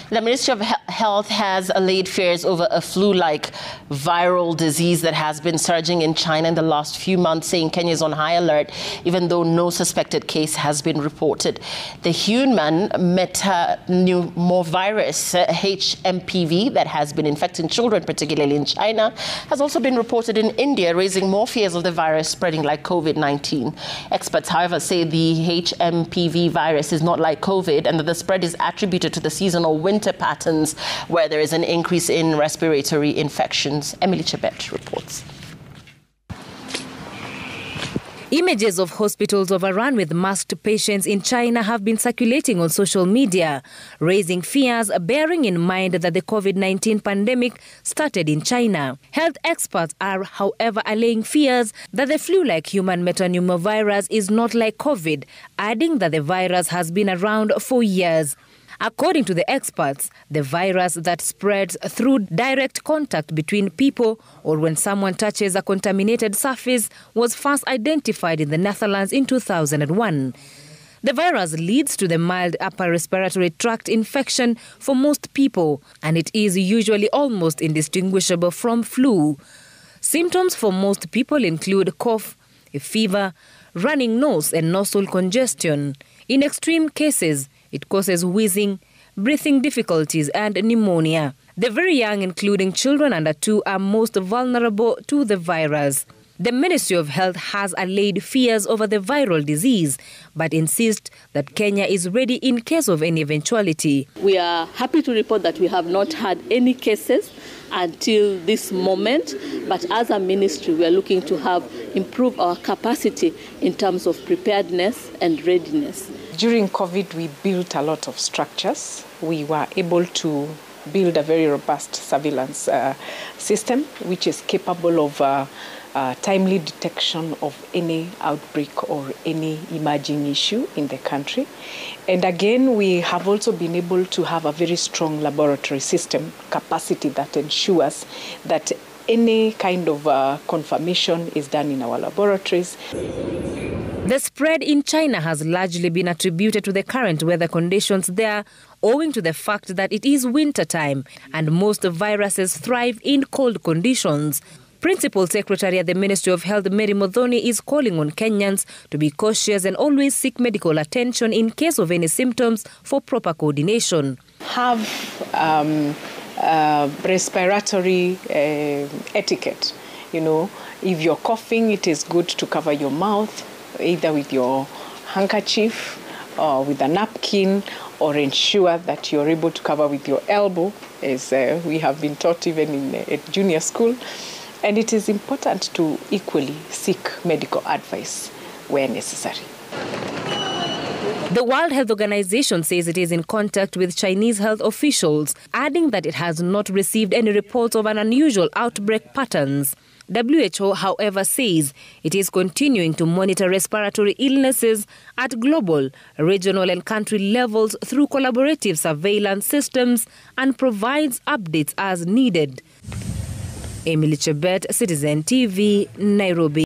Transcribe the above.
The Ministry of Health has allayed fears over a flu-like viral disease that has been surging in China in the last few months, saying Kenya is on high alert, even though no suspected case has been reported. The human metapneumovirus, HMPV, that has been infecting children, particularly in China, has also been reported in India, raising more fears of the virus spreading like COVID-19. Experts, however, say the HMPV virus is not like COVID and that the spread is attributed to the seasonal winter patterns where there is an increase in respiratory infections. Emily Chebet reports. Images of hospitals overrun with masked patients in China have been circulating on social media, raising fears, bearing in mind that the COVID-19 pandemic started in China. Health experts are, however, allaying fears that the flu-like human metapneumovirus is not like COVID, adding that the virus has been around for years. According to the experts, the virus that spreads through direct contact between people or when someone touches a contaminated surface was first identified in the Netherlands in 2001. The virus leads to the mild upper respiratory tract infection for most people, and it is usually almost indistinguishable from flu. Symptoms for most people include cough, a fever, running nose and nasal congestion. In extreme cases, it causes wheezing, breathing difficulties and pneumonia. The very young, including children under 2, are most vulnerable to the virus. The Ministry of Health has allayed fears over the viral disease, but insists that Kenya is ready in case of any eventuality. We are happy to report that we have not had any cases until this moment, but as a ministry we are looking to improve our capacity in terms of preparedness and readiness. During COVID, we built a lot of structures. We were able to build a very robust surveillance system, which is capable of timely detection of any outbreak or any emerging issue in the country. And again, we have also been able to have a very strong laboratory system capacity that ensures that any kind of confirmation is done in our laboratories. The spread in China has largely been attributed to the current weather conditions there, owing to the fact that it is winter time and most viruses thrive in cold conditions. Principal Secretary at the Ministry of Health, Mary Muthoni, is calling on Kenyans to be cautious and always seek medical attention in case of any symptoms for proper coordination. Have respiratory etiquette. You know, if you're coughing, it is good to cover your mouth, either with your handkerchief or with a napkin, or ensure that you're able to cover with your elbow, as we have been taught even in junior school. And it is important to equally seek medical advice where necessary. The World Health Organization says it is in contact with Chinese health officials, adding that it has not received any reports of an unusual outbreak patterns. WHO, however, says it is continuing to monitor respiratory illnesses at global, regional and country levels through collaborative surveillance systems and provides updates as needed. Emily Chebet, Citizen TV, Nairobi.